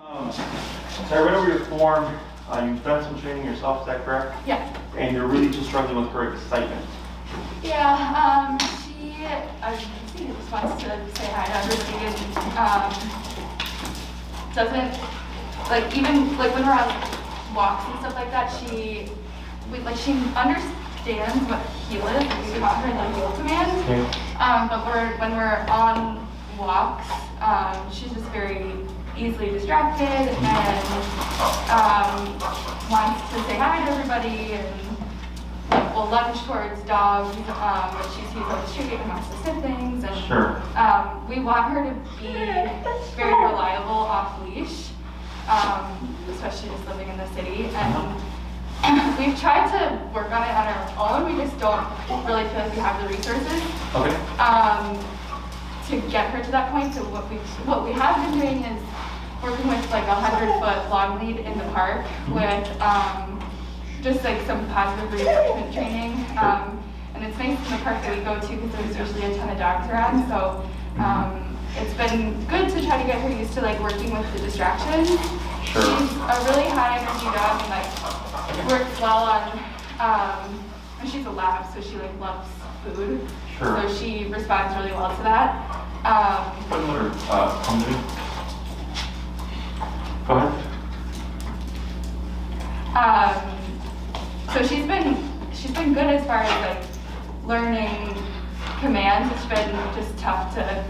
So I read over your form. You've done some training yourself, is that correct? Yeah. And you're really just struggling with her excitement. Yeah, I think just wants to say hi to everybody and doesn't, like, even like when we're on walks and stuff like that, she understands what heel is. We taught her the heel command. Okay. But when we're on walks, she's just very easily distracted and wants to say hi to everybody and will lunge towards dogs when she sees on the street and wants to sniff things. And Sure. We want her to be very reliable off leash, especially just living in the city. And we've tried to work on it on our own. We just don't really feel like we have the resources. Okay. To get her to that point. So what we have been doing is working with like a 100-foot long lead in the park with just like some positive reinforcement training. And it's nice in the park that we go to because there's usually a ton of dogs around. So it's been good to try to get her used to like working with the distractions. Sure. She's a really high energy dog and like works well on, and she's a lab, so she like loves food. Sure. So she responds really well to that. What another company? Go ahead. So she's been good as far as like learning commands. It's been just tough to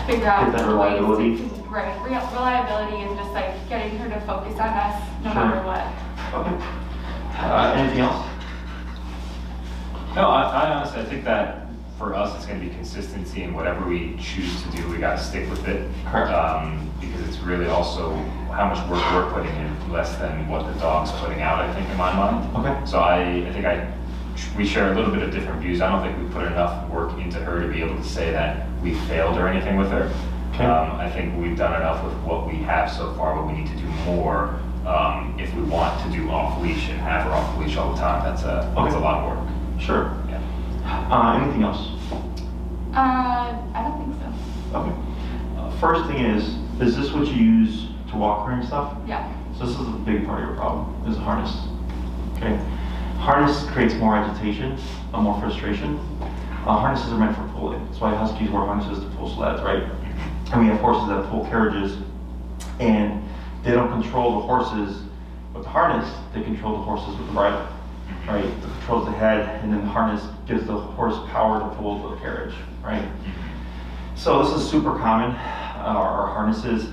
figure out Get that reliability. ways to, reliability and just like getting her to focus on us no matter what. Okay. Anything else? No, I honestly, I think that for us, it's going to be consistency in whatever we choose to do. We got to stick with it. Correct. Because it's really also how much work we're putting in, less than what the dog's putting out, I think, in my mind. Okay. So I think we share a little bit of different views. I don't think we put enough work into her to be able to say that we failed or anything with her. Okay. I think we've done enough with what we have so far, but we need to do more if we want to do off leash and have her off leash all the time. That's a lot of work. Sure. Yeah. Anything else? I don't think so. Okay. First thing is this what you use to walk her and stuff? Yeah. So this is a big part of your problem, is the harness. Okay? Harness creates more agitation, more frustration. Harnesses are meant for pulling. That's why Huskies wear harnesses to pull sleds, right? And we have horses that pull carriages, and they don't control the horses with the harness, they control the horses with the bridle, right? It controls the head, and then the harness gives the horse power to pull the carriage, right? So this is super common, our harnesses.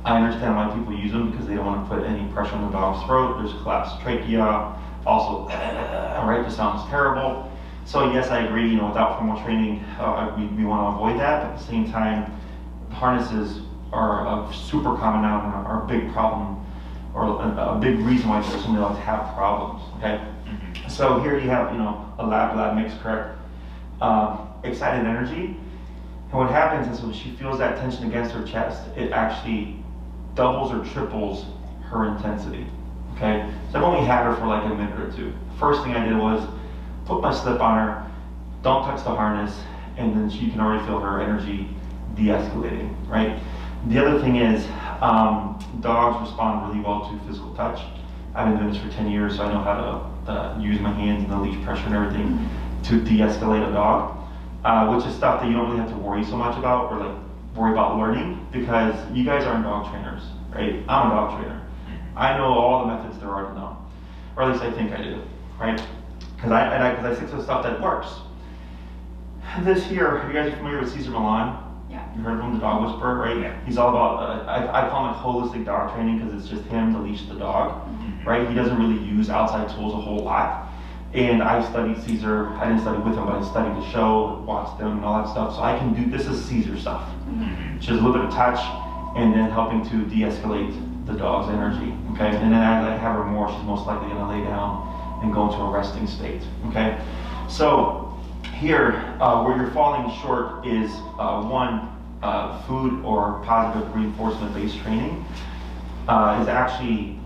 I understand why people use them because they don't want to put any pressure on the dog's throat. There's collapsed trachea, also, right, this sounds terrible. So yes, I agree, without formal training, we want to avoid that, but at the same time, harnesses are super common now and are a big problem, or a big reason why some dogs have problems, okay? So here you have, a lab mix, correct? Excited energy. And what happens is when she feels that tension against her chest, it actually doubles or triples her intensity, okay? So I've only had her for like a minute or two. First thing I did was put my slip on her, don't touch the harness, and then she can already feel her energy de-escalating, right? The other thing is, dogs respond really well to physical touch. I've been doing this for 10 years, so I know how to use my hands and the leash pressure and everything to de-escalate a dog, which is stuff that you don't really have to worry so much about or like worry about learning, because you guys aren't dog trainers, right? I'm a dog trainer. I know all the methods there are to know, or at least I think I do, right? Because I stick to the stuff that works. This here, you guys are familiar with Cesar Millan? Yeah. You heard of him, the dog whisperer, right? Yeah. He's all about, I call him holistic dog training because it's just him to leash the dog, right? He doesn't really use outside tools a whole lot. And I studied Cesar, I didn't study with him, but I studied the show, watched them and all that stuff. So I can do, this is Cesar stuff. Just a little bit of touch and then helping to de-escalate the dog's energy, okay? And then as I have her more, she's most likely gonna lay down and go into a resting state, okay? So here, where you're falling short is food or positive reinforcement-based training is actually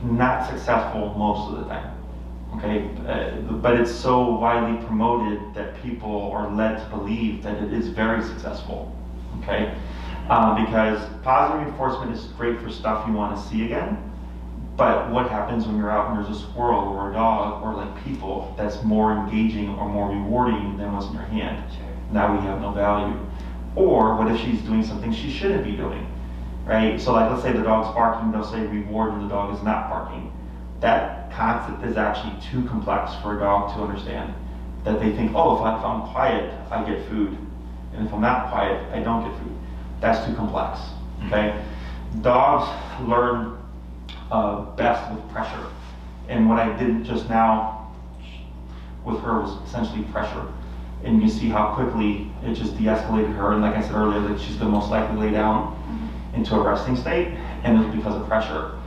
not successful most of the time, okay? But it's so widely promoted that people are led to believe that it is very successful, okay? Because positive reinforcement is great for stuff you want to see again. But what happens when you're out and there's a squirrel or a dog or like people that's more engaging or more rewarding than what's in your hand? Sure. Now we have no value. Or what if she's doing something she shouldn't be doing, right? So like let's say the dog's barking, they'll say reward and the dog is not barking. That concept is actually too complex for a dog to understand. That they think, oh, if I'm quiet, I get food. And if I'm not quiet, I don't get food. That's too complex, okay? Dogs learn best with pressure. And what I did just now with her was essentially pressure. And you see how quickly it just de-escalated her. And like I said earlier, that she's going to most likely lay down into a resting state, and it's because of pressure.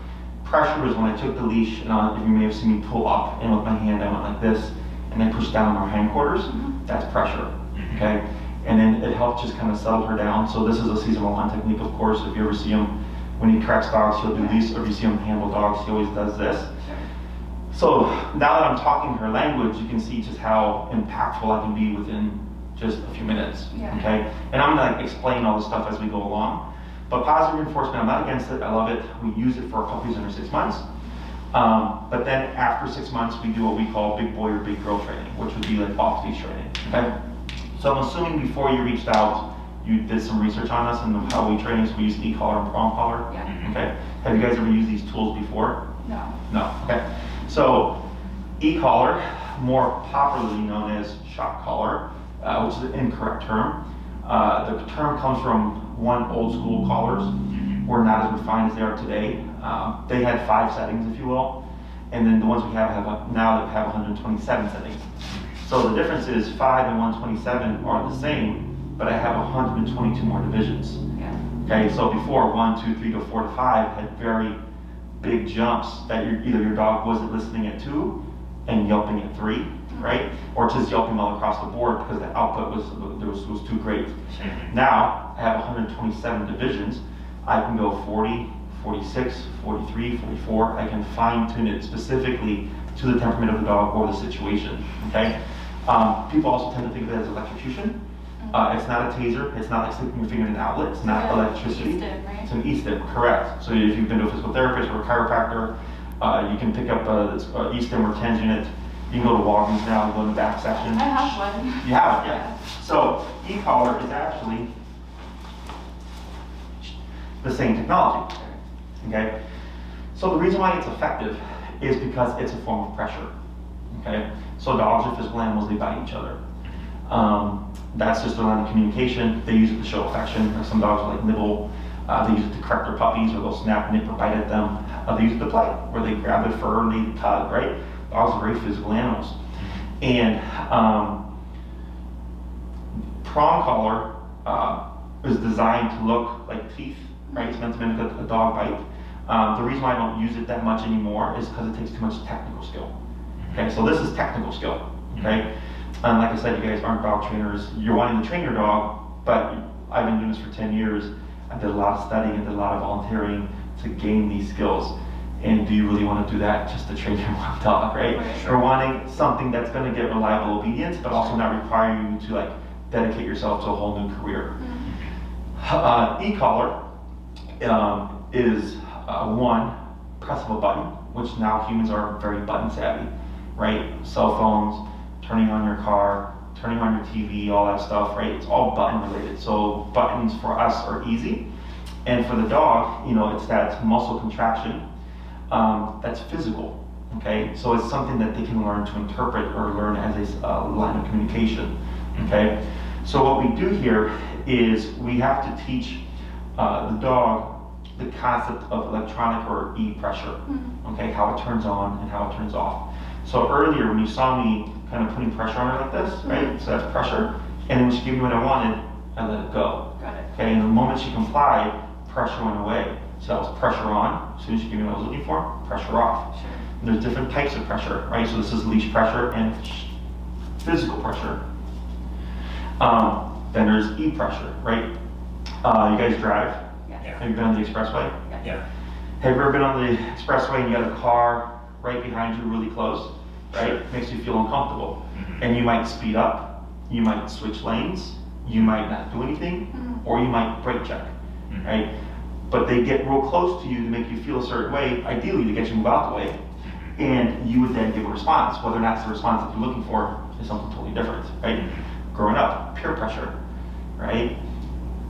Pressure was when I took the leash, and if you may have seen me pull up, and with my hand I went like this, and I pushed down on her hindquarters. That's pressure, okay? And then it helped just kind of settle her down. So this is a Cesar Millan technique, of course. If you ever see him, when he corrects dogs, he'll do these, or if you see him handle dogs, he always does this. So now that I'm talking her language, you can see just how impactful I can be within just a few minutes, okay? And I'm gonna explain all this stuff as we go along. But positive reinforcement, I'm not against it, I love it. We use it for puppies under 6 months. But then after 6 months, we do what we call big boy or big girl training, which would be like off-leash training, okay? So I'm assuming before you reached out, you did some research on us and how we train, so we use e-collar and prong collar, okay? Have you guys ever used these tools before? No. No, okay. So e-collar, more popularly known as shock collar, which is an incorrect term. The term comes from one old school collars, were not as refined as they are today. They had 5 settings, if you will, and then the ones we have now have 127 settings. So the difference is 5 and 127 are the same, but I have 122 more divisions. Okay, so before 1, 2, 3 to 4 to 5 had very big jumps that either your dog wasn't listening at 2 and yelping at 3, right? Or just yelping all across the board because the output was too great. Now I have 127 divisions. I can go 40, 46, 43, 44. I can fine tune it specifically to the temperament of the dog or the situation, okay? People also tend to think of it as electrocution. It's not a taser, it's not like sticking your finger in an outlet, it's not electricity. E-stim, right? It's an E-stim, correct. So if you've been to a physical therapist or a chiropractor, you can pick up an E-stim or TENS unit. You can go to Walgreens now and go in the back section. I have one. You have it, yeah. So e-collar is actually the same technology, okay? So the reason why it's effective is because it's a form of pressure, okay? So dogs are physical animals, they bite each other. That's just a line of communication. They use it to show affection. Like some dogs will like nibble. They use it to correct their puppies, or they'll snap, nip, or bite at them. They use it to play, where they grab their fur and they tug, right? Dogs are very physical animals. And prong collar is designed to look like teeth, right? It's meant to mimic a dog bite. The reason why I don't use it that much anymore is because it takes too much technical skill. Okay, so this is technical skill, okay? And like I said, you guys aren't dog trainers. You're wanting to train your dog, but I've been doing this for 10 years. I did a lot of studying and did a lot of volunteering to gain these skills. And do you really want to do that just to train your one dog, right? You're wanting something that's going to get reliable obedience, but also not require you to like dedicate yourself to a whole new career. E-collar is one press of a button, which now humans are very button savvy, right? Cell phones, turning on your car, turning on your TV, all that stuff, right? It's all button related. So buttons for us are easy. And for the dog, you know, it's that muscle contraction that's physical, okay? So it's something that they can learn to interpret or learn as a line of communication, okay? So what we do here is we have to teach the dog the concept of electronic or E-pressure, okay? How it turns on and how it turns off. So earlier when you saw me kind of putting pressure on her like this, right? So that's pressure. And then when she gave me what I wanted, I let it go. Got it. Okay, and the moment she complied, pressure went away. So that was pressure on. As soon as she gave me what I was looking for, pressure off. Sure. And there's different types of pressure, right? So this is leash pressure and physical pressure. Then there's E-pressure, right? You guys drive? Yeah. Have you been on the expressway? Yeah. Have you ever been on the expressway and you got a car right behind you really close, right? Makes you feel uncomfortable. And you might speed up, you might switch lanes, you might not do anything, or you might brake check. right? But they get real close to you to make you feel a certain way, ideally to get you to move out the way, and you would then give a response. Whether or not it's the response that you're looking for is something totally different, right? Growing up, peer pressure, right?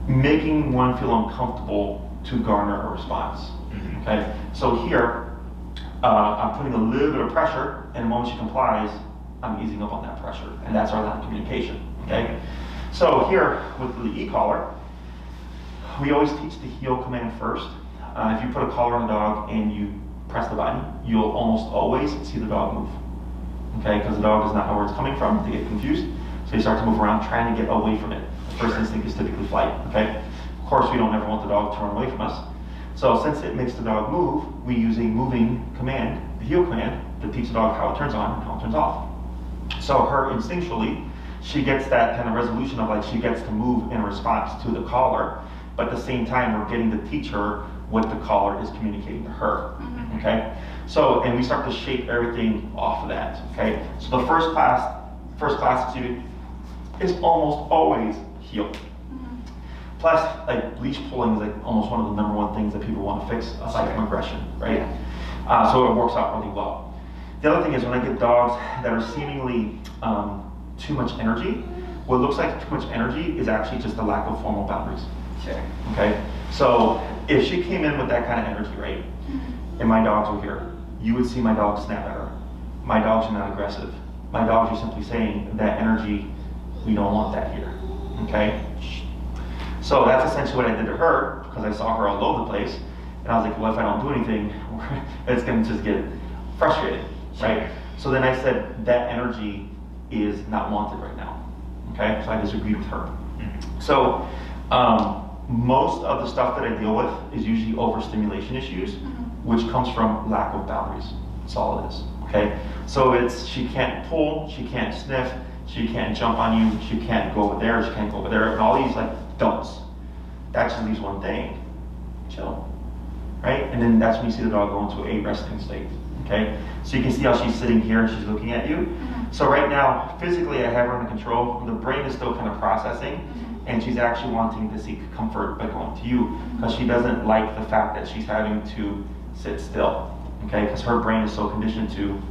Making one feel uncomfortable to garner a response, okay? So here, I'm putting a little bit of pressure, and the moment she complies, I'm easing up on that pressure, and that's our line of communication, okay? So here, with the e-collar, we always teach the heel command first. If you put a collar on a dog and you press the button, you'll almost always see the dog move, okay? Because the dog does not know where it's coming from, they get confused, so you start to move around trying to get away from it. The first instinct is typically flight, okay? Of course, we don't ever want the dog to run away from us. So since it makes the dog move, we use a moving command, the heel command, to teach the dog how it turns on and how it turns off. So her instinctually, she gets that kind of resolution of like she gets to move in response to the collar, but at the same time we're getting to teach her what the collar is communicating to her, okay? So, and we start to shape everything off of that, okay? So the first class is almost always heel. Plus, like leash pulling is like almost one of the number one things that people want to fix aside from aggression, right? So it works out really well. The other thing is when I get dogs that are seemingly too much energy, what looks like too much energy is actually just a lack of formal boundaries. Sure. Okay, so if she came in with that kind of energy, right, and my dogs were here, you would see my dog snap at her. My dogs are not aggressive. My dogs are simply saying that energy, we don't want that here, okay? So that's essentially what I did to her, because I saw her all over the place, and I was like, well, if I don't do anything, it's going to just get frustrated, right? So then I said, that energy is not wanted right now, okay? So I disagreed with her. So most of the stuff that I deal with is usually overstimulation issues, which comes from lack of boundaries. That's all it is, okay? So it's, she can't pull, she can't sniff, she can't jump on you, she can't go over there, she can't go over there, and all these like don'ts. That just leaves one thing, chill, right? And then that's when you see the dog go into a resting state, okay? So you can see how she's sitting here and she's looking at you. So right now, physically I have her under control, the brain is still kind of processing, and she's actually wanting to seek comfort by going to you, because she doesn't like the fact that she's having to sit still, okay? Because her brain is so conditioned to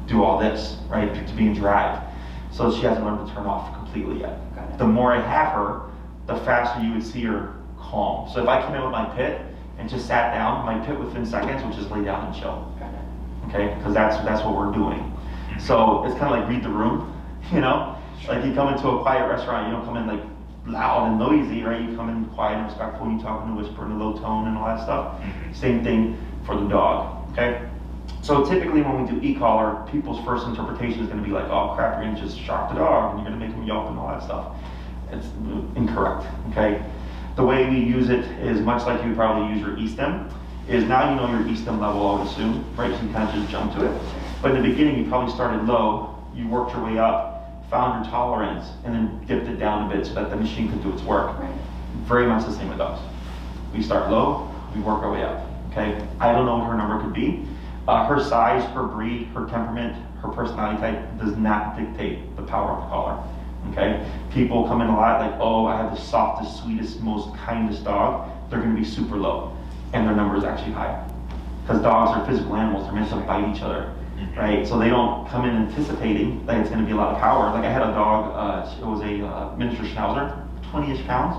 do all this, right? To be in drive. So she hasn't learned to turn off completely yet. The more I have her, the faster you would see her calm. So if I came in with my pit and just sat down, my pit within seconds would just lay down and chill. Okay, because that's what we're doing. So it's kind of like read the room, you know? Like you come into a quiet restaurant, you don't come in like loud and noisy, right? You come in quiet and respectful, you talk in a whisper in a low tone and all that stuff. Same thing for the dog, okay? So typically when we do e-collar, people's first interpretation is going to be like, oh crap, you're going to just shock the dog and you're going to make him yelp and all that stuff. It's incorrect, okay? The way we use it is much like you would probably use your E-stem, is now you know your E-stem level, I would assume, right? So you kind of just jump to it. But in the beginning, you probably started low, you worked your way up, found your tolerance, and then dipped it down a bit so that the machine could do its work. Right. Very much the same with us. We start low, we work our way up, okay? I don't know what her number could be. Her size, her breed, her temperament, her personality type does not dictate the power of the collar, okay? People come in a lot like, oh, I have the softest, sweetest, most kindest dog. They're gonna be super low, and their number is actually high. Because dogs are physical animals, they're meant to bite each other, right? So they don't come in anticipating that it's gonna be a lot of power. Like I had a dog, it was a miniature schnauzer, 20-ish pounds,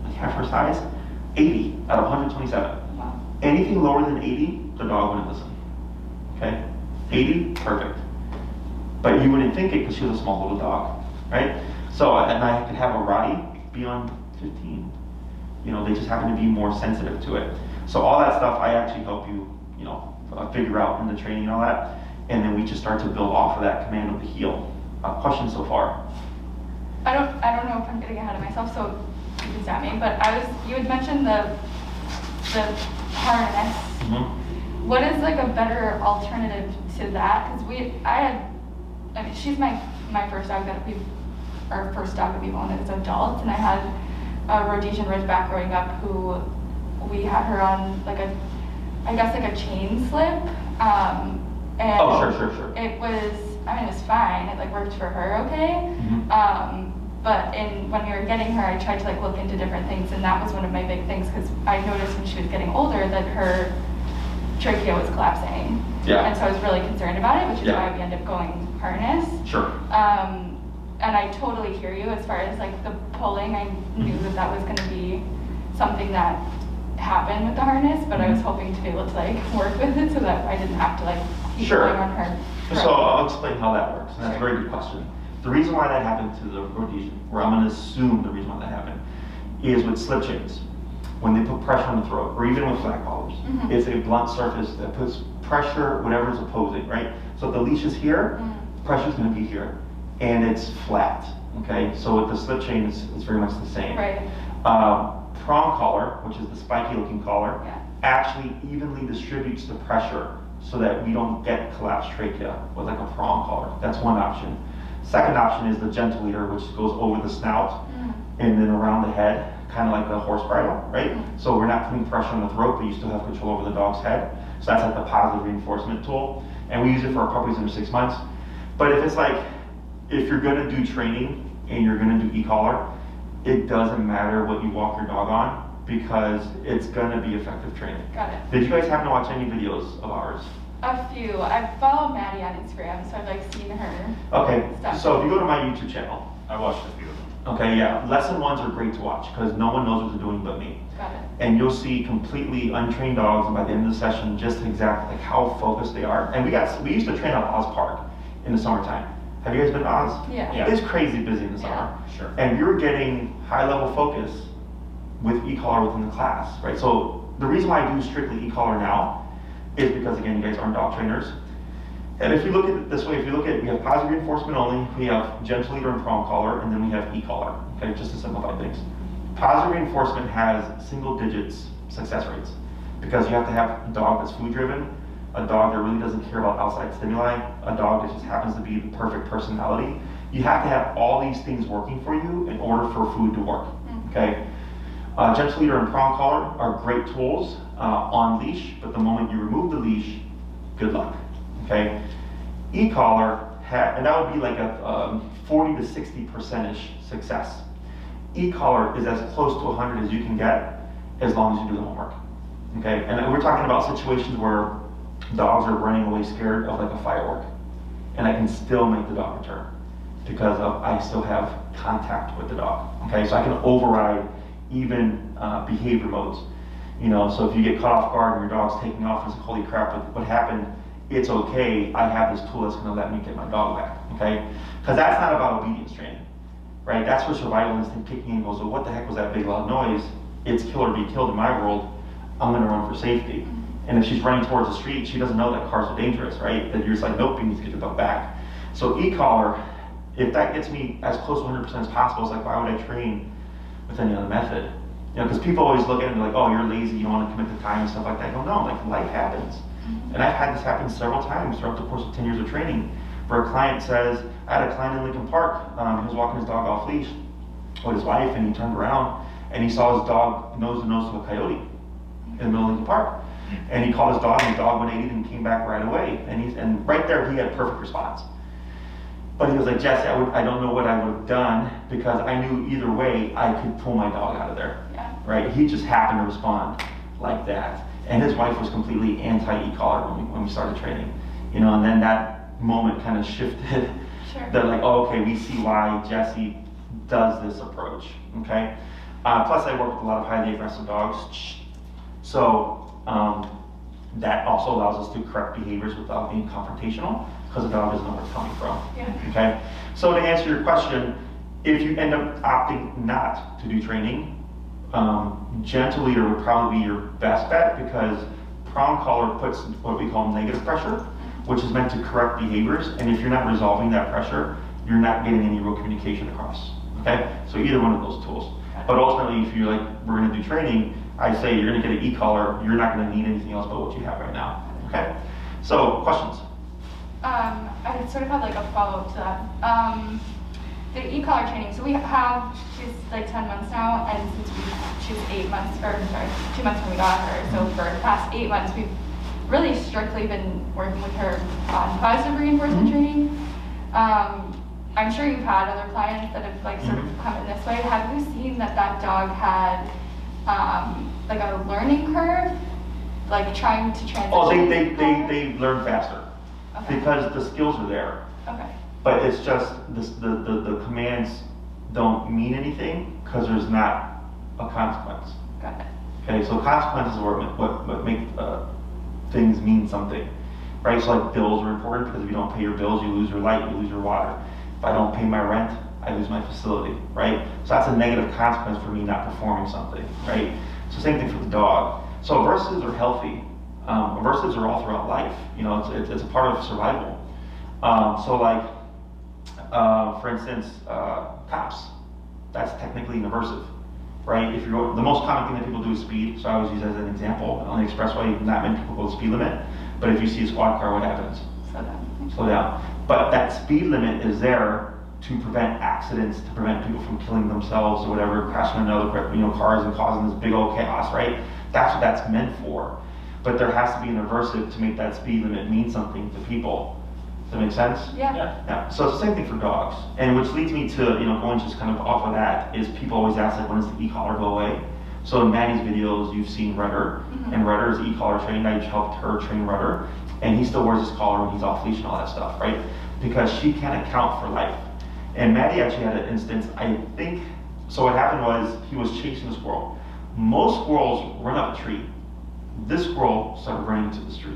like half her size, 80 out of 127. Wow. Anything lower than 80, the dog wouldn't listen. Okay, 80, perfect. But you wouldn't think it because she was a small little dog, right? So, and I could have a Rottie be on 15. You know, they just happen to be more sensitive to it. So all that stuff, I actually help you, you know, figure out in the training and all that. And then we just start to build off of that command of the heel. Questions so far? I don't know if I'm getting ahead of myself, so you can stop me. But you had mentioned the harness. What is like a better alternative to that? Because she's my first dog our first dog that we've owned as adults, and I had a Rhodesian Ridgeback growing up who we had her on like a chain slip. And oh, sure. it was fine. It like worked for her okay. when we were getting her, I tried to like look into different things, and that was one of my big things because I noticed when she was getting older that her trachea was collapsing. Yeah. And so I was really concerned about it, which is Yeah. why we ended up going harness. Sure. And I totally hear you as far as like the pulling. I knew that was going to be something that happened with the harness, but I was hoping to be able to like work with it so that I didn't have to like keep Sure. pulling on her throat. So I'll explain how that works, and that's Sure. a very good question. The reason why that happened to the Rhodesian, or I'm going to assume the reason why that happened, is with slip chains. When they put pressure on the throat, or even with flat collars, it's a blunt surface that puts pressure, whatever is opposing, right? So if the leash is here, pressure is going to be here, and it's flat, okay? So with the slip chain, it's very much the same. Right. Prong collar, which is the spiky looking collar, Yeah. actually evenly distributes the pressure so that we don't get collapsed trachea with like a prong collar. That's one option. Second option is the gentle leader, which goes over the snout and then around the head, kind of like a horse bridle, right? So we're not putting pressure on the throat, but you still have control over the dog's head. So that's like the positive reinforcement tool. And we use it for our puppies under 6 months. But if it's like, if you're gonna do training and you're gonna do e-collar, it doesn't matter what you walk your dog on because it's gonna be effective training. Got it. Did you guys happen to watch any videos of ours? A few. I follow Maddie on Instagram, so I've like seen her. Okay, Stuff. so if you go to my YouTube channel, I watched a few of them. okay, yeah, lesson ones are great to watch because no one knows what they're doing but me. Got it. And you'll see completely untrained dogs, and by the end of the session, just exactly like how focused they are. And we used to train at Oz Park in the summertime. Have you guys been to Oz? Yeah. Yeah. It's crazy busy in the summer. Sure. And we were getting high level focus with e-collar within the class, right? So the reason why I do strictly e-collar now is because again, you guys aren't dog trainers. And if you look at it this way, if you look at, we have positive reinforcement only, we have gentle leader and prong collar, and then we have e-collar, okay, just to simplify things. Positive reinforcement has single digits success rates because you have to have a dog that's food driven, a dog that really doesn't care about outside stimuli, a dog that just happens to be the perfect personality. You have to have all these things working for you in order for food to work, okay? Gentle leader and prong collar are great tools on leash, but the moment you remove the leash, good luck, okay? E-collar, and that would be like a 40 to 60% success. E-collar is as close to 100 as you can get as long as you do the homework, okay? And we're talking about situations where dogs are running away scared of like a firework, and I can still make the dog return because I still have contact with the dog, okay? So I can override even behavior modes, you know, so if you get caught off guard and your dog's taking off and it's like, holy crap, what happened? It's okay, I have this tool that's gonna let me get my dog back, okay? Because that's not about obedience training, right? That's where survival instinct kicking in goes, well, what the heck was that big loud noise? It's kill or be killed in my world, I'm gonna run for safety. And if she's running towards the street, she doesn't know that cars are dangerous, right? That you're just like, nope, you need to get your dog back. So e-collar, if that gets me as close to 100% as possible, it's like, why would I train with any other method? You know, because people always look at it and be like, oh, you're lazy, you don't want to commit the time and stuff like that. I go, no, like life happens. And I've had this happen several times throughout the course of 10 years of training, where a client says, I had a client in Lincoln Park, he was walking his dog off leash with his wife, and he turned around and he saw his dog nose to nose with a coyote in the middle of Lincoln Park. And he called his dog, and the dog went 80 and came back right away. And right there, he had a perfect response. But he was like, Jesse, I don't know what I would have done because I knew either way I could pull my dog out of there. Yeah. Right? He just happened to respond like that. And his wife was completely anti-e-collar when we started training. You know, and then that moment kind of shifted. Sure. They're like, oh, okay, we see why Jesse does this approach. Okay. Plus, I work with a lot of highly aggressive dogs. So that also allows us to correct behaviors without being confrontational because the dog doesn't know where it's coming from. Yeah. Okay. So to answer your question, if you end up opting not to do training, gentle leader would probably be your best bet because prong collar puts what we call negative pressure, which is meant to correct behaviors. And if you're not resolving that pressure, you're not getting any real communication across. Okay. So either one of those tools. But ultimately, if you're like, we're going to do training, I say you're going to get an e-collar, you're not going to need anything else but what you have right now. Okay? So, questions? I sort of have like a follow-up to that. The e-collar training, so she's like 10 months now, and since she's 8 months, or sorry, 2 months when we got her, so for the past 8 months, we've really strictly been working with her on positive reinforcement training. I'm sure you've had other clients that have like sort of come in this way. Have you seen that that dog had like a learning curve, like trying to transition? Oh, they learn faster because the skills are there. Okay. But it's just the commands don't mean anything because there's not a consequence. Got it. Okay, so consequences are what make things mean something, right? So like bills are important because if you don't pay your bills, you lose your light, you lose your water. If I don't pay my rent, I lose my facility, right? So that's a negative consequence for me not performing something, right? So same thing for the dog. So aversives are healthy. Aversives are all throughout life. You know, it's a part of survival. So like, for instance, cops, that's technically an aversive, right? If you're the most common thing that people do is speed. So I always use that as an example. On the expressway, not many people go the speed limit. But if you see a squad car, what happens? Slow down. Slow down. But that speed limit is there to prevent accidents, to prevent people from killing themselves or whatever, crashing into other cars and causing this big old chaos, right? That's what that's meant for. But there has to be an aversive to make that speed limit mean something to people. Does that make sense? Yeah. So it's the same thing for dogs. And which leads me to, going just kind of off of that, is people always ask, like, when does the e-collar go away? So in Maddie's videos, you've seen Rudder, and Rudder is e-collar trained. I helped her train Rudder, and he still wears his collar when he's off leash and all that stuff, right? Because she can't account for life. And Maddie actually had an instance, I think, so what happened was he was chasing a squirrel. Most squirrels run up a tree. This squirrel started running into the street.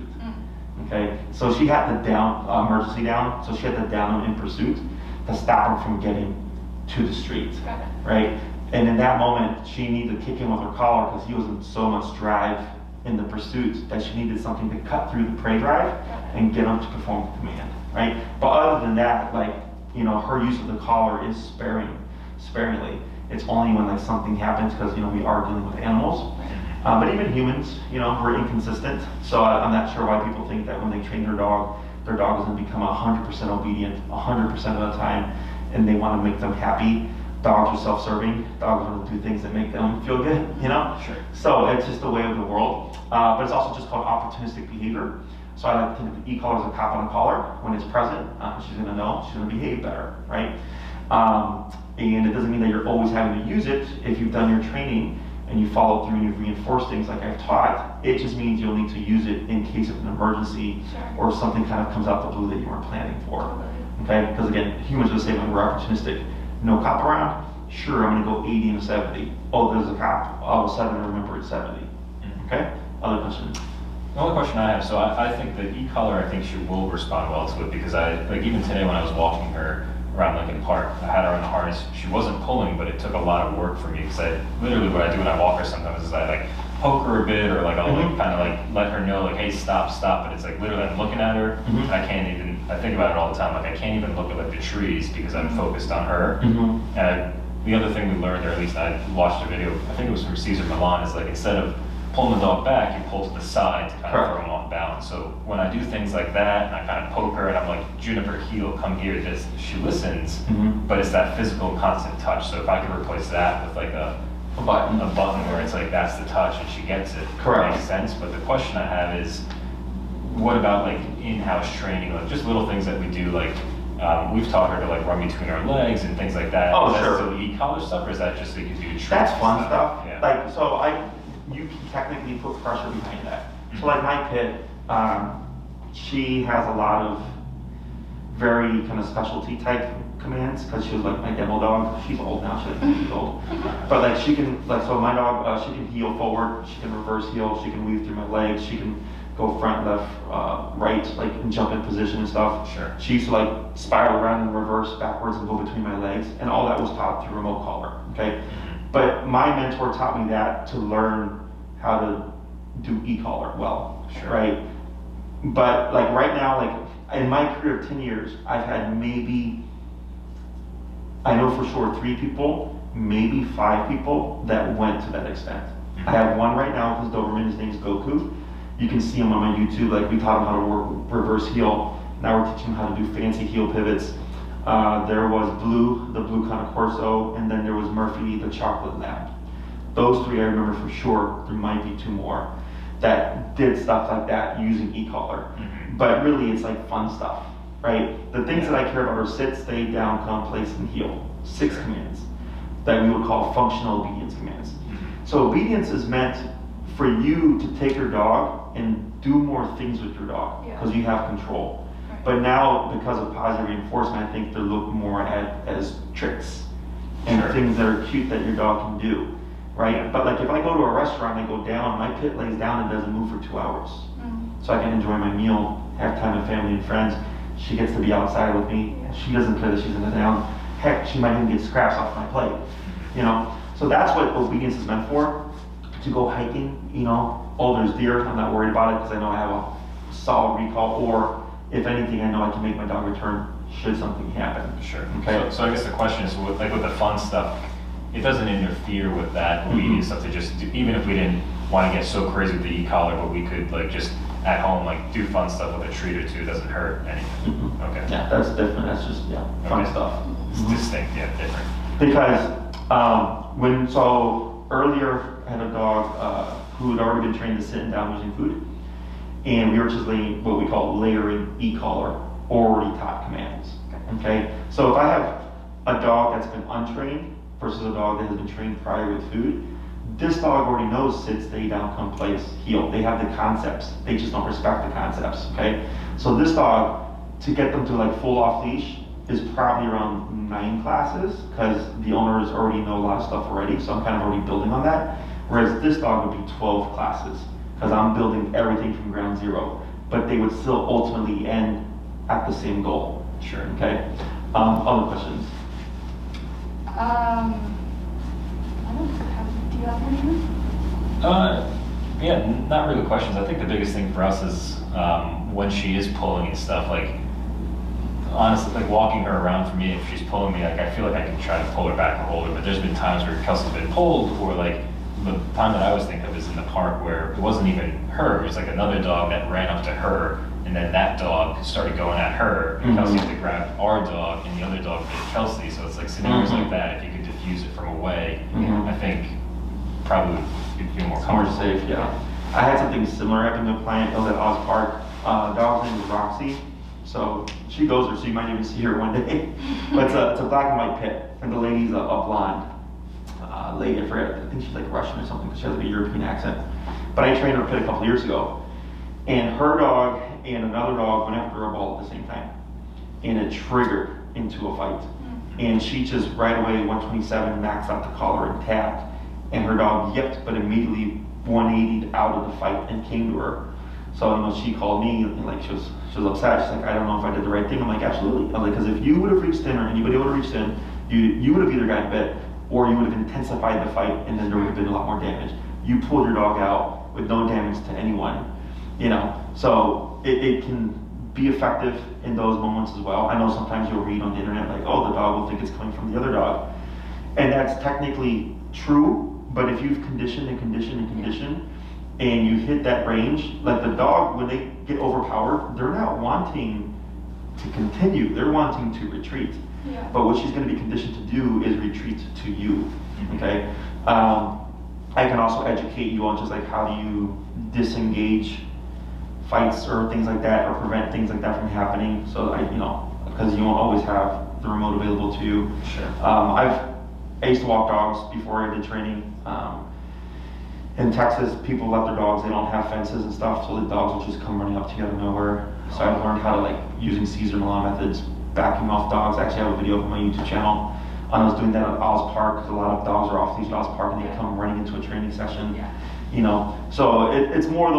Okay, so she had to emergency down, so she had to down him in pursuit to stop him from getting to the street, right? And in that moment, she needed to kick him with her collar because he was in so much drive in the pursuit that she needed something to cut through the prey drive and get him to perform the command, right? But other than that, like, her use of the collar is sparingly. It's only when like something happens because, we are dealing with animals. But even humans, we're inconsistent. So I'm not sure why people think that when they train their dog is going to become 100% obedient 100% of the time, and they want to make them happy. Dogs are self-serving. Dogs want to do things that make them feel good, Sure. So it's just the way of the world. But it's also just called opportunistic behavior. So I like to think of the e-collar as a cop on a collar. When it's present, she's going to know, she's going to behave better, right? And it doesn't mean that you're always having to use it. If you've done your training and you follow through and you've reinforced things like I've taught, it just means you'll need to use it in case of an emergency or something kind of comes out the blue that you weren't planning for. Okay? Because again, humans are the same way. We're opportunistic. No cop around? Sure, I'm going to go 80 and a 70. Oh, there's a cop. All of a sudden, I remember it's 70. Okay? Other questions? The only question I have, so I think the e-collar, I think she will respond well to it because even today when I was walking her around Lincoln Park, I had her in the harness. She wasn't pulling, but it took a lot of work for me because literally what I do when I walk her sometimes is I like poke her a bit or like I'll like, kind of like let her know like, hey, stop. But it's like literally I'm looking at her and I think about it all the time. Like I can't even look at like the trees because I'm focused on her. And the other thing we learned, or at least I watched a video, I think it was from Cesar Milan, is like instead of pulling the dog back, you pull to the side to kind of throw him off balance. So when I do things like that and I kind of poke her and I'm like, Juniper, heel, come here, she listens, but it's that physical constant touch. So if I could replace that with like a button where it's like that's the touch and she gets it, it makes sense. But the question I have is, what about like in-house training, like just little things that we do, like we've taught her to like run between her legs and things like that. Oh, is that sure. still e-collar stuff, or is that just so you can do tricks? That's fun stuff. Yeah. Like, so you can technically put pressure behind that. So like my pit, she has a lot of very kind of specialty type commands because she was like my demo dog. She's old now, she's old. But like she can, like, so my dog, she can heel forward, she can reverse heel, she can weave through my legs, she can go front, left, right, like and jump in position and stuff. Sure. She used to like spiral around and reverse backwards and go between my legs, and all that was taught through remote collar, okay? But my mentor taught me that to learn how to do e-collar well, right? But like right now, like in my career of 10 years, I've had maybe, I know for sure 3 people, maybe 5 people that went to that extent. I have one right now with his Doberman, his name is Goku. You can see him on my YouTube, like we taught him how to work reverse heel. Now we're teaching him how to do fancy heel pivots. There was Blue, the Blue Cane Corso, and then there was Murphy, the Chocolate Lab. Those 3 I remember for sure. There might be 2 more that did stuff like that using e-collar. But really it's like fun stuff. right? The things that I care about are sit, stay, down, come, place, and heel. 6 commands that we would call functional obedience commands. So obedience is meant for you to take your dog and do more things with your dog because you have control. Right. But now, because of positive reinforcement, I think they're looked more at as tricks and things that are cute that your dog can do, right? But like if I go to a restaurant, I go down, my pit lays down and doesn't move for 2 hours. So I can enjoy my meal, have time with family and friends. She gets to be outside with me. She doesn't care that she's in the down. Heck, she might even get scraps off my plate, you know? So that's what obedience is meant for, to go hiking, you know? Oh, there's deer, I'm not worried about it because I know I have a solid recall, or if anything, I know I can make my dog return should something happen. Sure. Okay. So I guess the question is, with the fun stuff, it doesn't interfere with that obedience stuff to just do, even if we didn't want to get so crazy with the e-collar, but we could like just at home like do fun stuff with a treat or two. It doesn't hurt anything. Okay. Yeah, that's different. That's just fun stuff. It's distinct, different. Because so earlier I had a dog who had already been trained to sit down using food, and we were just laying what we call layering e-collar already taught commands. Okay, so if I have a dog that's been untrained versus a dog that has been trained prior with food, this dog already knows sit, stay, down, come, place, heel. They have the concepts. They just don't respect the concepts. Okay, so this dog, to get them to like full off leash, is probably around 9 classes because the owners already know a lot of stuff already. So I'm kind of already building on that. Whereas this dog would be 12 classes because I'm building everything from ground zero. But they would still ultimately end at the same goal. Sure. Okay. Other questions? I don't have, do you have any? Yeah, not really questions. I think the biggest thing for us is when she is pulling and stuff, like honestly, like walking her around for me, if she's pulling me, like I feel like I can try to pull her back or hold her, but there's been times where Kelsey's been pulled, or like the time that I always think of is in the park where it wasn't even her, it was like another dog that ran up to her, and then that dog started going at her, and Kelsey had to grab our dog, and the other dog bit Kelsey, so it's like scenarios like that, if you could diffuse it from away, I think probably you'd feel more More comfortable. safe, yeah. I had something similar happen to a client that was at Oz Park. Dog's name is Roxy. So she goes there, so you might even see her one day. But it's a black and white pit, and the lady's a blonde lady. I forget. I think she's like Russian or something because she has a European accent. But I trained her pit a couple years ago, and her dog and another dog went after a ball at the same time, and it triggered into a fight. And she just right away 127 maxed out the collar and tapped, and her dog yipped, but immediately 180'd out of the fight and came to her. So, you know, she called me and like she was upset. She's like, I don't know if I did the right thing. I'm like, absolutely. I'm like, because if you would have reached in or anybody would have reached in, you would have either gotten bit or you would have intensified the fight and then there would have been a lot more damage. You pulled your dog out with no damage to anyone, you know. So it can be effective in those moments as well. I know sometimes you'll read on the internet like, oh, the dog will think it's coming from the other dog. And that's technically true, but if you've conditioned and conditioned and conditioned, and you hit that range, like the dog, when they get overpowered, they're not wanting to continue, they're wanting to retreat. Yeah. But what she's going to be conditioned to do is retreat to you, okay? I can also educate you on just like how do you disengage fights or things like that, or prevent things like that from happening, so that you know, because you won't always have the remote available to you. Sure. I used to walk dogs before I did training. In Texas, people let their dogs, they don't have fences and stuff, so the dogs will just come running up to you out of nowhere. So I learned how to, like, using Caesar Milan methods, backing off dogs. I actually have a video on my YouTube channel. I was doing that at Oz Park, because a lot of dogs are off leash at Oz Park, and they come running into a training session. Yeah. You know, so it's more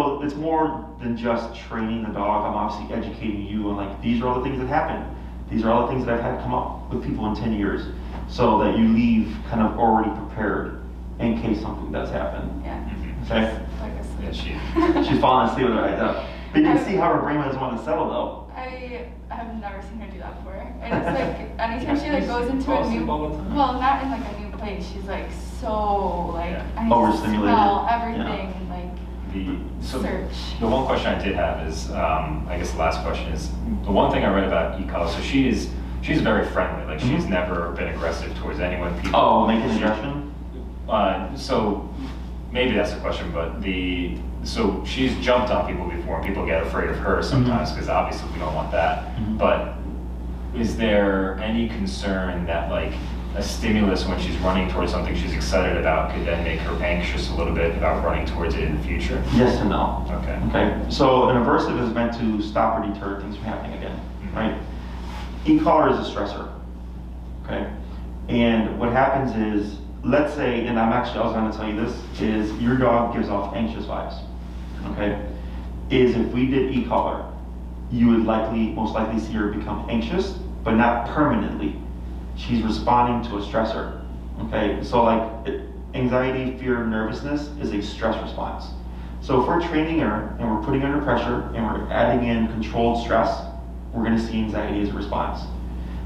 than just training the dog. I'm obviously educating you on, like, these are all the things that happen. These are all the things that I've had come up with people in 10 years, so that you leave kind of already prepared in case something does happen. Yeah. Okay? Like a Yeah, switch. She's falling asleep with her eyes up. But you can see how her brain doesn't want to settle though. I have never seen her do that before. And it's like, anytime she like goes into a new, well, not in like a new place, she's like so like, I need to Overstimulated. smell everything, like So search. the one question I did have is, I guess the last question is, the one thing I read about e-collar, so she's very friendly, like she's never been aggressive towards anyone. People. Oh, making an aggression? So, maybe that's the question, but so she's jumped on people before, and people get afraid of her sometimes, because obviously we don't want that. But is there any concern that like a stimulus when she's running towards something she's excited about could then make her anxious a little bit about running towards it in the future? Yes and no. Okay. Okay. So an aversive is meant to stop or deter things from happening again, right? E-collar is a stressor. Okay. And what happens is, let's say, and I was going to tell you this, is your dog gives off anxious vibes. Okay. Is if we did e-collar, you would most likely see her become anxious, but not permanently. She's responding to a stressor. Okay, so like anxiety, fear, nervousness is a stress response. So if we're training her and we're putting her under pressure and we're adding in controlled stress, we're going to see anxiety as a response.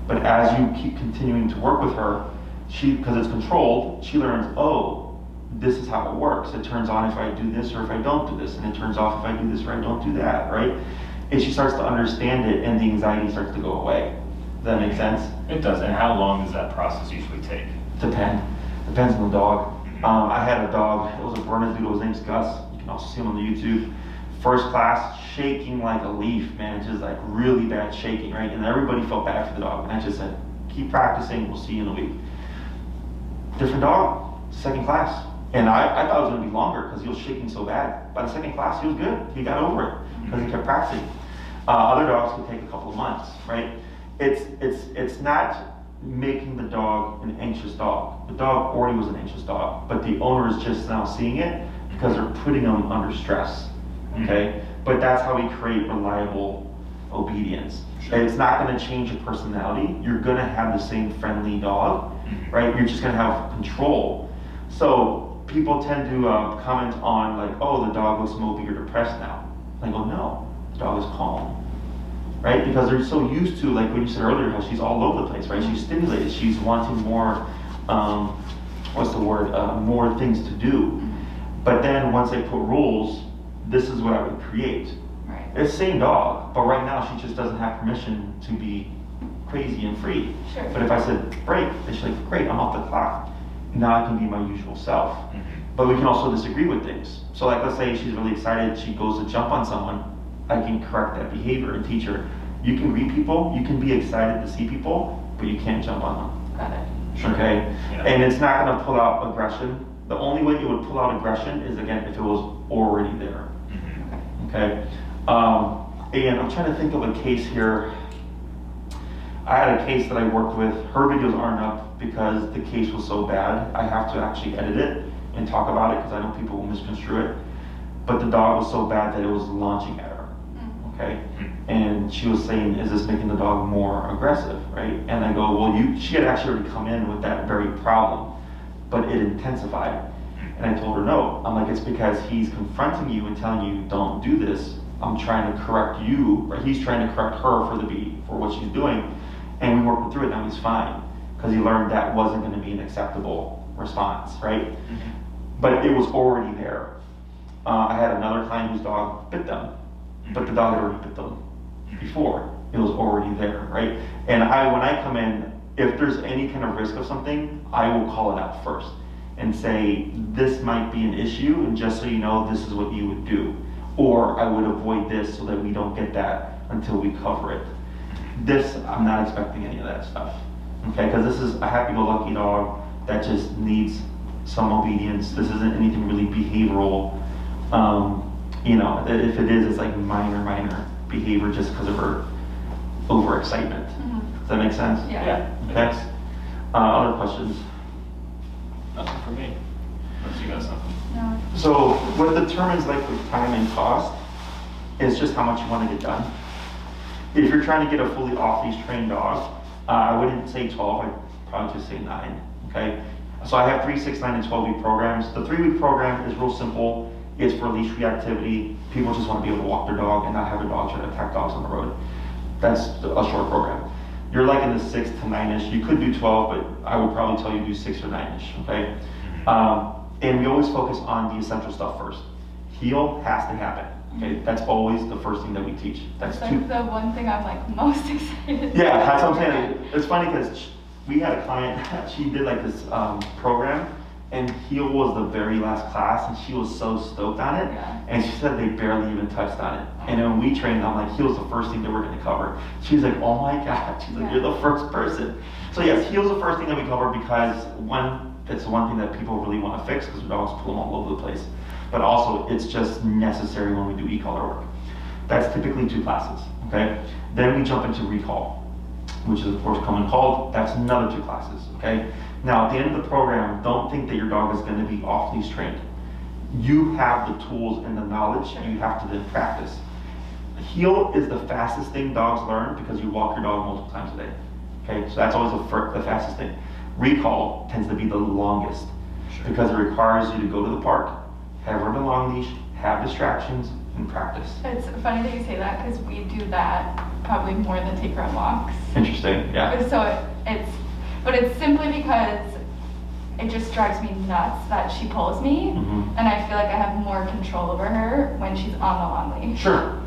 But as you keep continuing to work with her, because it's controlled, she learns, oh, this is how it works. It turns on if I do this or if I don't do this, and it turns off if I do this or I don't do that, right? And she starts to understand it, and the anxiety starts to go away. Does that make sense? It does. And how long does that process usually take? Depends on the dog. I had a dog, it was a Bernedoodle, his name's Gus. You can also see him on the YouTube. First class, shaking like a leaf, man, just like really bad shaking, right? And everybody felt bad for the dog. And I just said, keep practicing, we'll see you in a week. Different dog, second class. And I thought it was gonna be longer because he was shaking so bad. By the second class, he was good. He got over it because he kept practicing. Other dogs could take a couple of months, right? It's not making the dog an anxious dog. The dog already was an anxious dog, but the owner is just now seeing it because they're putting them under stress, okay? But that's how we create reliable obedience. Sure. It's not gonna change your personality. You're gonna have the same friendly dog, right? You're just gonna have control. So people tend to comment on like, oh, the dog looks mopey or depressed now. I go, no, the dog is calm. Right? Because they're so used to, like when you said earlier, how she's all over the place, right? She's stimulated, she's wanting more, more things to do. But then once they put rules, this is what I would create. Right. It's the same dog, but right now she just doesn't have permission to be crazy and free. Sure. But if I said break, then she's like, great, I'm off the clock. Now I can be my usual self. But we can also disagree with things. So like let's say she's really excited, she goes to jump on someone, I can correct that behavior and teach her. You can read people, you can be excited to see people, but you can't jump on them. Got it. Sure. Okay? Yeah. And it's not gonna pull out aggression. The only way you would pull out aggression is again if it was already there. Okay? And I'm trying to think of a case here. I had a case that I worked with. Her videos aren't up because the case was so bad. I have to actually edit it and talk about it because I know people will misconstrue it. But the dog was so bad that it was launching at her. Okay, and she was saying, is this making the dog more aggressive, right? And I go, well, she had actually already come in with that very problem, but it intensified. And I told her, no. I'm like, it's because he's confronting you and telling you, don't do this. I'm trying to correct you, right? He's trying to correct her for what she's doing. And we worked through it, now he's fine. Because he learned that wasn't gonna be an acceptable response, right? But it was already there. I had another client whose dog bit them. But the dog had already bit them before. It was already there, right? And when I come in, if there's any kind of risk of something, I will call it out first and say, this might be an issue, and just so you know, this is what you would do. Or I would avoid this so that we don't get that until we cover it. This, I'm not expecting any of that stuff, okay? Because this is a happy-go-lucky dog that just needs some obedience. This isn't anything really behavioral. You know, if it is, it's like minor behavior just because of her overexcitement. Does that make sense? Yeah. Okay. Other questions? Nothing for me. Unless you got something. No. So what determines like the time and cost is just how much you want to get done. If you're trying to get a fully off-leash trained dog, I wouldn't say 12, I'd probably just say 9, okay? So I have 3, 6, 9, and 12-week programs. The 3-week program is real simple. It's for leash reactivity. People just want to be able to walk their dog and not have their dog try to attack dogs on the road. That's a short program. You're like in the 6 to 9-ish. You could do 12, but I would probably tell you to do 6 or 9-ish, okay? And we always focus on the essential stuff first. Heel has to happen, okay? That's always the first thing that we teach. That's like the one thing I'm like most excited Yeah, that's what I'm saying. It's funny because we had a client, she did like this program, and heel was the very last class, and she was so stoked on it. Yeah. And she said they barely even touched on it. And when we trained, I'm like, heel's the first thing that we're going to cover. She's like, oh my God. She's like, Yeah. you're the first person. So yes, heel's the first thing that we cover because it's the one thing that people really want to fix because we dogs pull them all over the place. But also, it's just necessary when we do e-collar work. That's typically 2 classes, okay? Then we jump into recall, which is of course common cold. That's another 2 classes, okay? Now at the end of the program, don't think that your dog is going to be off-leash trained. You have the tools and the knowledge, you have to then practice. Heel is the fastest thing dogs learn because you walk your dog multiple times a day, okay? So that's always the fastest thing. Recall tends to be the longest because it requires you to go to the park, have her on a long leash, have distractions, and practice. It's funny that you say that because we do that probably more than take her on walks. Interesting, yeah. So it's simply because it just drives me nuts that she pulls me, and I feel like I have more control over her when she's on the long leash. Sure.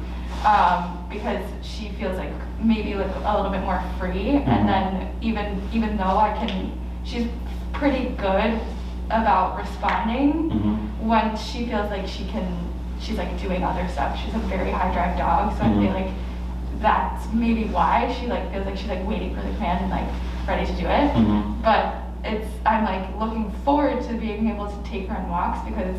Because she feels like maybe like a little bit more free, and then even though she's pretty good about responding when she feels like she's like doing other stuff. She's a very high drive dog, so I feel like that's maybe why she like feels like she's like waiting for the command and like ready to do it. But I'm like looking forward to being able to take her on walks because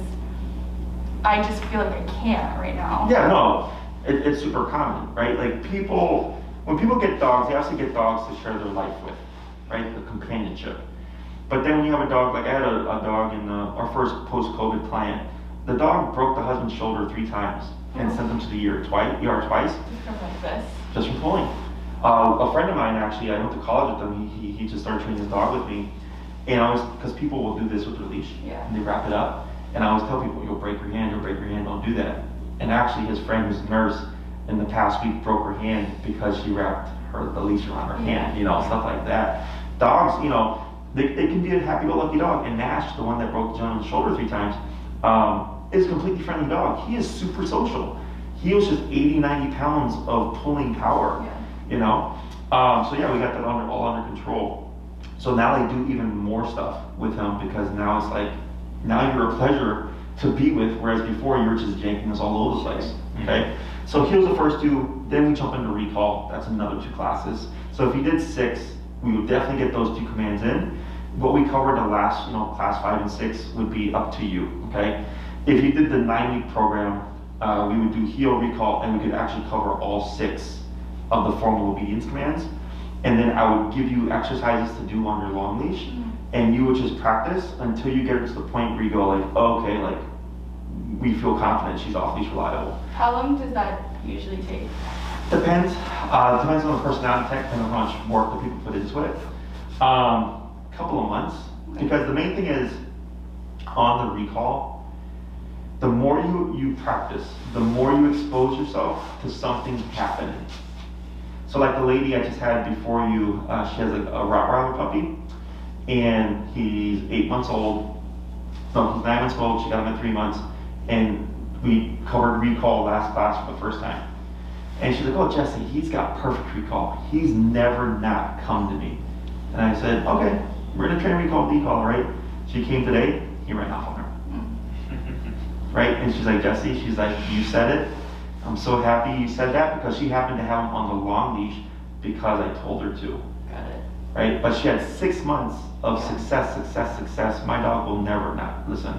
I just feel like I can't right now. Yeah, no, it's super common, right? Like when people get dogs, they also get dogs to share their life with, right? The companionship. But then when you have a dog, like I had a dog in our first post-COVID client, the dog broke the husband's shoulder 3 times and sent him to the ER twice. Just from like this. Just from pulling. A friend of mine actually, I went to college with him, he just started training his dog with me. And I always, because people will do this with their leash, and they wrap it up. And I always tell people, you'll break your hand, don't do that. And actually his friend who's a nurse in the past week broke her hand because she wrapped the leash around her hand, stuff like that. Dogs, they can be a happy-go-lucky dog. And Nash, the one that broke the gentleman's shoulder 3 times, is a completely friendly dog. He is super social. He was just 80, 90 pounds of pulling power, So yeah, we got that all under control. So now they do even more stuff with him because now it's like, now you're a pleasure to be with, whereas before you were just janking us all over the place, okay? So here's the first 2, then we jump into recall. That's another 2 classes. So if you did 6, we would definitely get those 2 commands in. What we covered the last, class 5 and 6 would be up to you, okay? If you did the 9-week program, we would do heel, recall, and we could actually cover all 6 of the formal obedience commands. And then I would give you exercises to do on your long leash, and you would just practice until you get to the point where you go like, oh, okay, like we feel confident she's off leash reliable. How long does that usually take? Depends. Depends on the personality type and how much work that people put into it. Couple of months, because the main thing is on the recall, the more you practice, the more you expose yourself to something happening. So like the lady I just had before you, she has a Rottweiler puppy, and he's 8 months old. No, he's 9 months old. She got him at 3 months, and we covered recall last class for the first time. And she's like, "Oh, Jesse, he's got perfect recall. He's never not come to me." And I said, "Okay, we're gonna train recall with e-collar, right?" She came today. He ran off on her, right? And she's like, "Jesse," she's like, "You said it. I'm so happy you said that," because she happened to have him on the long leash because I told her to. Got it. Right? But she had 6 months of success. My dog will never not listen.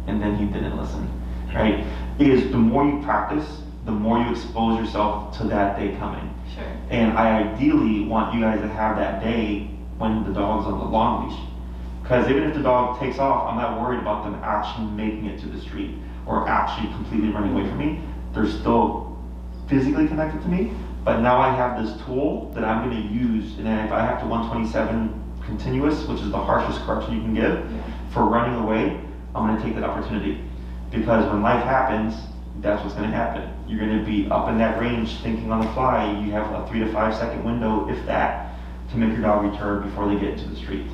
And then he didn't listen. Right? Is the more you practice, the more you expose yourself to that day coming. Sure. And I ideally want you guys to have that day when the dog's on the long leash. Because even if the dog takes off, I'm not worried about them actually making it to the street or actually completely running away from me. They're still physically connected to me, but now I have this tool that I'm going to use, and then if I have to 127 continuous, which is the harshest correction you can give, for running away, I'm going to take that opportunity. Because when life happens, that's what's going to happen. You're going to be up in that range thinking on the fly. You have a 3 to 5 second window, if that, to make your dog return before they get into the street.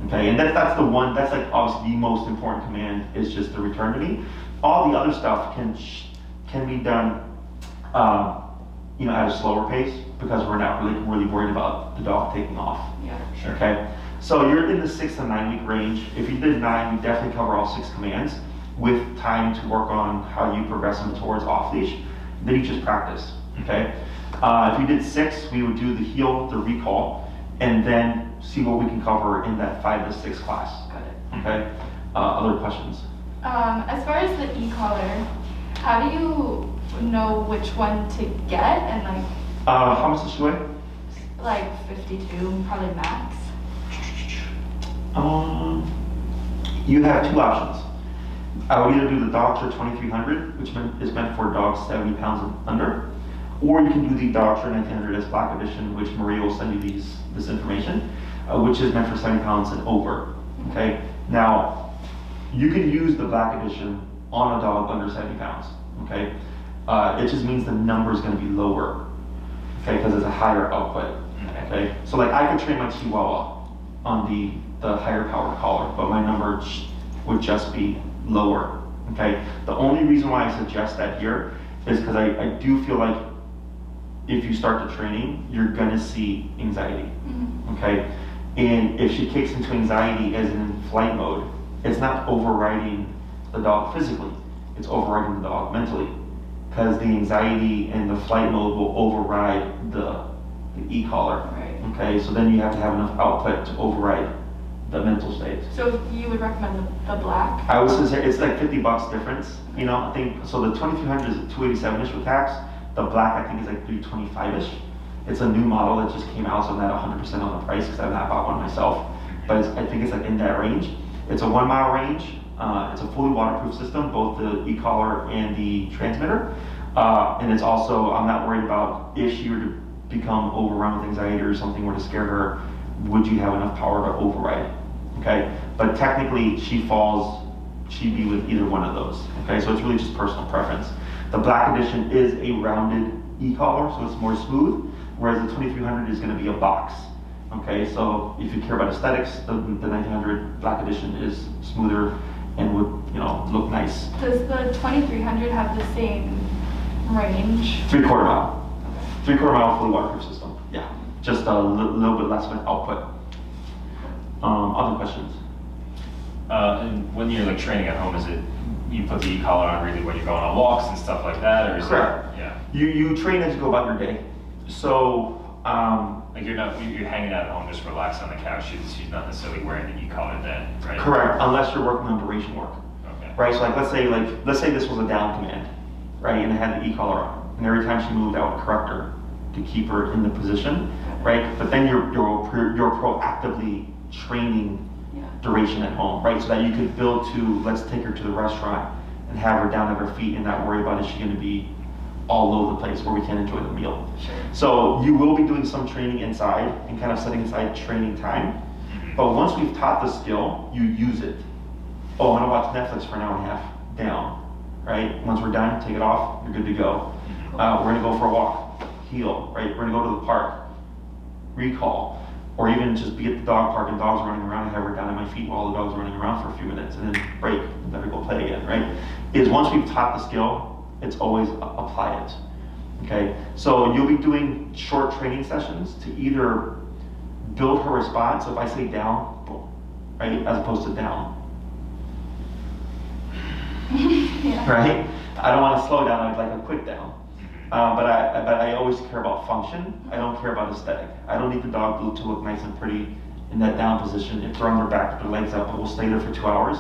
Okay, and that's the one, that's like obviously the most important command, is just the return to me. All the other stuff can be done at a slower pace because we're not really worried about the dog taking off. Yeah. Sure. Okay, So you're in the 6 to 9 week range. If you did 9, you definitely cover all 6 commands with time to work on how you progress them towards off leash. Then you just practice, okay? If you did 6, we would do the heel, the recall, and then see what we can cover in that 5 to 6 class. Got it. Okay. Other questions? As far as the e-collar, how do you know which one to get and like? How much does she weigh? Like 52, probably max. You have 2 options. I would either do the Doctor 2300, which is meant for dogs 70 pounds and under, or you can do the Doctor 1900 S Black Edition, which Maria will send you this information, which is meant for 70 pounds and over. Okay. Now, you can use the Black Edition on a dog under 70 pounds. Okay. It just means the number is going to be lower. Okay, because it's a higher output. Okay. So like I could train my Chihuahua on the higher power collar, but my number would just be lower. Okay. The only reason why I suggest that here is because I do feel like if you start the training, you're gonna see anxiety. Okay. And if she kicks into anxiety as in flight mode, it's not overriding the dog physically, it's overriding the dog mentally. Because the anxiety and the flight mode will override the e-collar. Right. Okay, so then you have to have enough output to override the mental state. So you would recommend the black? I would say it's like $50 difference. You know, I think so. The 2300 is 287-ish with tax. The black I think is like 325-ish. It's a new model that just came out, so I'm not 100% on the price because I've not bought one myself. But I think it's like in that range. It's a 1 mile range. It's a fully waterproof system, both the e-collar and the transmitter. And it's also, I'm not worried about if she were to become overrun with anxiety or something were to scare her, would you have enough power to override? Okay, but technically she'd be with either one of those. Okay, so it's really just personal preference. The Black Edition is a rounded e-collar, so it's more smooth, whereas the 2300 is going to be a box. Okay, so if you care about aesthetics, the 1900 Black Edition is smoother and would, you know, look nice. Does the 2300 have the same range? 3/4 mile. 3/4 mile fully waterproof system. Yeah, just a little bit less of an output. Other questions? And when you're like training at home, is it you put the e-collar on really when you're going on walks and stuff like that, or is Correct. it? Yeah. You train as you go about your day. So Like you're hanging out at home just relaxed on the couch. She's not necessarily wearing the e-collar then, right? correct, unless you're working on duration work. Okay. Right, so let's say this was a down command, right, and it had the e-collar on, and every time she moved, I would correct her to keep her in the position, right? But then you're proactively training duration at home, right? So that you could build to, let's take her to the restaurant and have her down at her feet and not worry about is she going to be all over the place where we can't enjoy the meal. Sure. So you will be doing some training inside and kind of setting aside training time. But once we've taught the skill, you use it. Oh, I'm gonna watch Netflix for an hour and a half, down, right? Once we're done, take it off, you're good to go. We're gonna go for a walk, heel, right? We're gonna go to the park, recall, or even just be at the dog park and dogs running around and have her down at my feet while the dog's running around for a few minutes and then break, and then we go play again, right? Is once we've taught the skill, it's always apply it, okay? So you'll be doing short training sessions to either build her response. So if I say down, boom, right, as opposed to down, right? I don't want to slow down. I'd like a quick down. But I always care about function. I don't care about aesthetic. I don't need the dog to look nice and pretty in that down position. If they're on their back with their legs up, but we'll stay there for 2 hours.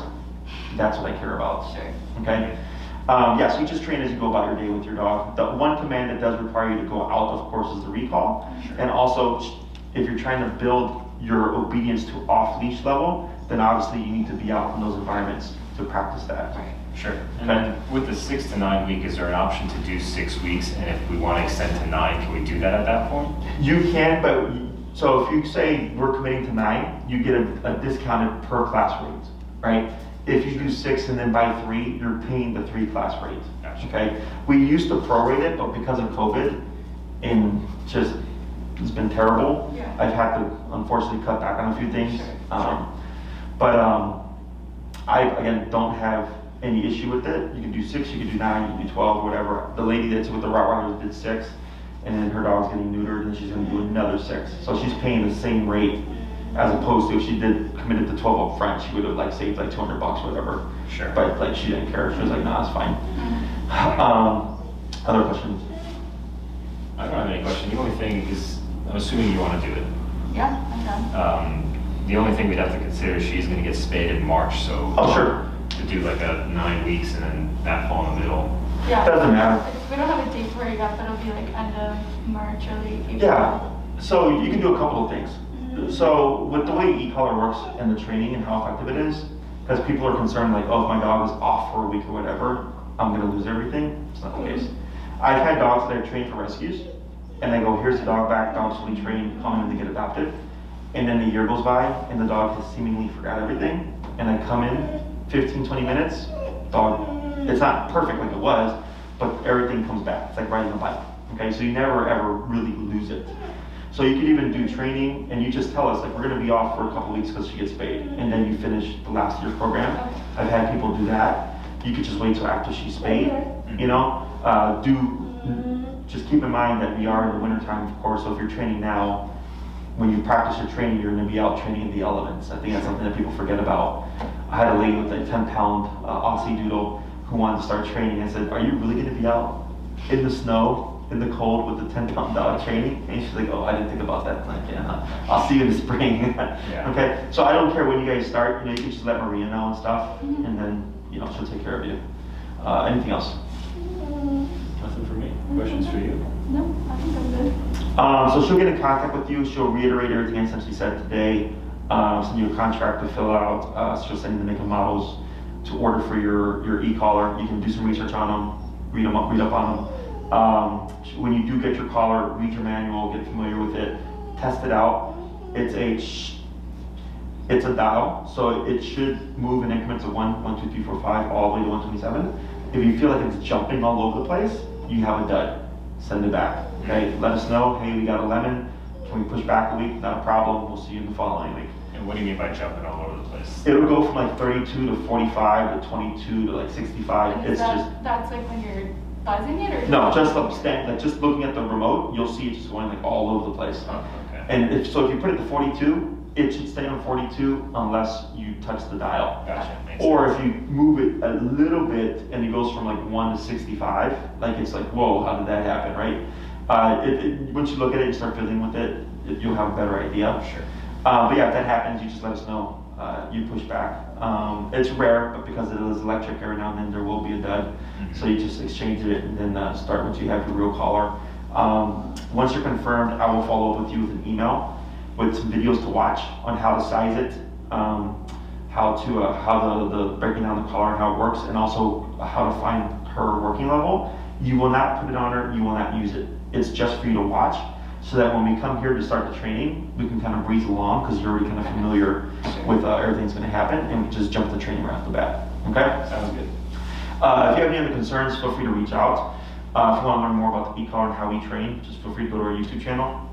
That's what I care about. Sure. Okay. So you just train as you go about your day with your dog. The one command that does require you to go out, of course, is the recall. Sure. And also, if you're trying to build your obedience to off-leash level, then obviously you need to be out in those environments to practice that. Right. Sure. And then with the 6 to 9 week, is there an option to do 6 weeks? And if we want to extend to 9, can we do that at that point? You can, but so if you say we're committing to 9, you get a discounted per class rate, right? If you do 6 and then buy 3, you're paying the 3 class rate. Gotcha. Okay. We used to prorate it, but because of COVID, and just it's been terrible. Yeah. I've had to unfortunately cut back on a few things. Sure. But I again don't have any issue with it. You can do 6, you can do 9, you can do 12, whatever. The lady that's with the Rottweilers did 6, and then her dog's getting neutered, and she's going to do another 6. So she's paying the same rate as opposed to if she did committed to 12 up front, she would have like saved like $200 or whatever. Sure. But like she didn't care. She was like, nah, it's fine. Other questions? I don't have any question. The only thing is, I'm assuming you want to do it. Yeah, I'm done. The only thing we'd have to consider is she's going to get spayed in March, so. Oh, sure. To do like a 9 weeks and then that fall in the middle. Yeah. Doesn't matter. We don't have a date for it yet, but it'll be like end of March, early April. Yeah. So you can do a couple of things. So with the way e-collar works and the training and how effective it is, because people are concerned like, oh, if my dog is off for a week or whatever, I'm going to lose everything. It's not the case. I've had dogs that I've trained for rescues, and I go, here's the dog back, dog's fully trained, come in to get adopted. And then the year goes by, and the dog has seemingly forgot everything, and I come in 15, 20 minutes, dog, it's not perfect like it was, but everything comes back. It's like riding a bike, okay? So you never ever really lose it. So you could even do training, and you just tell us, like, we're gonna be off for a couple weeks because she gets spayed, and then you finish the last year's program. I've had people do that. You could just wait till after she's spayed, you know? Just keep in mind that we are in the wintertime, of course, so if you're training now, when you practice your training, you're gonna be out training in the elements. I think that's something that people forget about. I had a lady with a 10-pound Aussie Doodle who wanted to start training. I said, are you really gonna be out in the snow, in the cold with the 10-pound dog training? And she's like, oh, I didn't think about that. I'm like, yeah, I'll see you in the spring. Yeah. Okay, so I don't care when you guys start, you can just let Maria know and stuff, and then, she'll take care of you. Anything else? Nothing for me. Questions for you? No, I think I'm good. So she'll get in contact with you. She'll reiterate everything I essentially said today. Send you a contract to fill out. She'll send you the make and models to order for your e-collar. You can do some research on them, read up on them. When you do get your collar, read your manual, get familiar with it, test it out. It's a dial, so it should move in increments of 1, 2, 3, 4, 5, all the way to 127. If you feel like it's jumping all over the place, you have a dud. Send it back. Okay, let us know. Hey, we got a lemon. Can we push back a week? Not a problem. We'll see you in the following week. And what do you mean by jumping all over the place? It'll go from like 32 to 45 to 22 to like 65. It's just that's like when you're buzzing it, or no, just just looking at the remote, you'll see it just going like all over the place. Oh, okay. And if you put it to 42, it should stay on 42 unless you touch the dial. Gotcha. Makes Or sense. if you move it a little bit and it goes from like 1 to 65, like it's like, whoa, how did that happen, right? Once you look at it and start fiddling with it, you'll have a better idea. Sure. But yeah, if that happens, you just let us know. You push back. It's rare, but because it is electric, every now and then there will be a dud. Mm-hmm. So you just exchange it and then start once you have your real collar. Once you're confirmed, I will follow up with you with an email with some videos to watch on how to size it, how the breaking down the collar and how it works, and also how to find her working level. You will not put it on her, you will not use it. It's just for you to watch, so that when we come here to start the training, we can kind of breeze along because you're already kind of familiar with everything's going to happen, and we just jump the training right off the bat. Okay? Sounds good. If you have any other concerns, feel free to reach out. If you want to learn more about the e-collar and how we train, just feel free to go to our YouTube channel.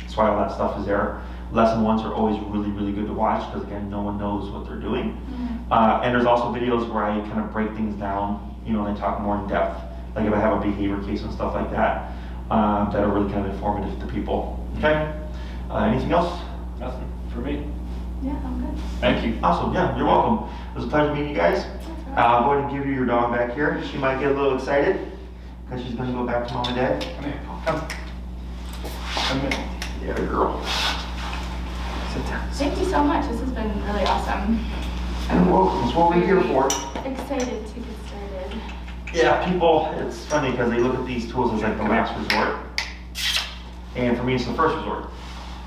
That's why all that stuff is there. Lesson ones are always really, really good to watch because again, no one knows what they're doing. And there's also videos where I kind of break things down, and I talk more in depth. Like if I have a behavior case and stuff like that, that are really kind of informative to people. Okay? Anything else? Nothing for me. Yeah, I'm good. Thank you. Awesome. Yeah, you're welcome. It was a pleasure meeting you guys. I'll go ahead and give you your dog back here. She might get a little excited because she's going to go back to mom and dad. Come here. Come here. Yeah, girl. Sit down. Thank you so much. This has been really awesome. And welcome. That's what we're here for. Excited to get started. Yeah, people, it's funny because they look at these tools as like the last resort. And for me, it's the first resort.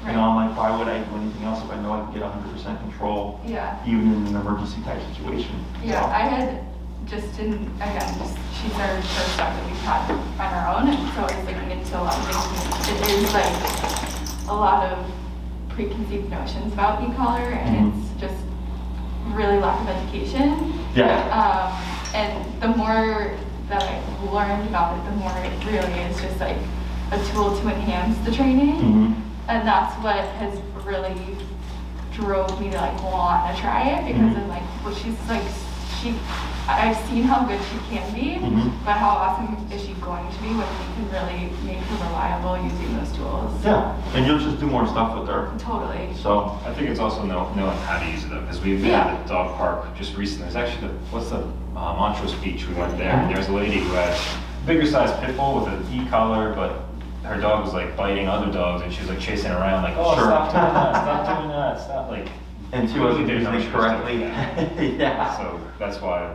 Right. I'm like, why would I do anything else if I know I can get 100% control, Yeah. even in an emergency type situation? Yeah, So, I had she's our first dog that we've had on our own, and so I was looking into a lot of things. It is like a lot of preconceived notions about e-collar, and it's just really lack of education. Yeah. And the more that I've learned about it, the more it really is just like a tool to enhance the training. And that's what has really drove me to like want to try it, because of like what she's like I've seen how good she can be, Mhm. but how awesome is she going to be when we can really make her reliable using those tools? Yeah, and you'll just do more stuff with her. Totally. So, I think it's also knowing how to use it though, because we've been at the dog park just recently. There's actually what's the Montrose Beach. We went there, and there's a lady who had a bigger sized pit bull with an e-collar, but her dog was like biting other dogs, and she was like chasing around, like, oh, Sure. stop doing that, stop doing that, stop, like. and she wasn't Clearly using didn't know it she was correctly. doing that. Yeah. So that's why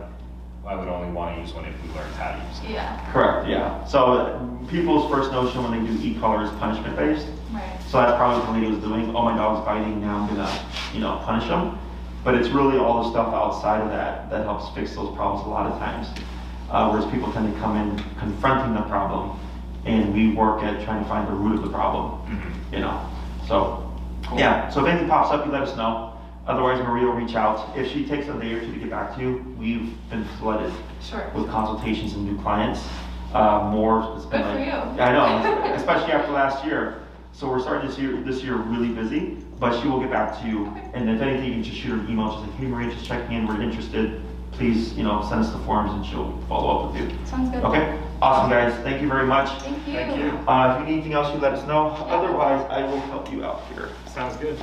I would only want to use one if we learned how to use it. Yeah. Correct, yeah. So people's first notion when they do e-collar is punishment based. Right. So that's probably what the lady was doing. Oh, my dog's biting, now I'm gonna, punish him. But it's really all the stuff outside of that that helps fix those problems a lot of times. Whereas people tend to come in confronting the problem, and we work at trying to find the root of the problem, So, Cool. yeah, so if anything pops up, you let us know. Otherwise, Maria will reach out. If she takes a day or two to get back to you, we've been flooded Sure. with consultations and new clients. More, it's been Good for like, you. I know, especially after last year. So we're starting this year really busy, but she will get back to you. Okay. And if anything, you can just shoot her an email, just like, hey Maria, just checking in, we're interested. Please, send us the forms and she'll follow up with you. Sounds good. Okay, awesome guys, thank you very much. Thank you. Thank you. If you need anything else, you let us know. Otherwise, I will help you out here. Sounds good.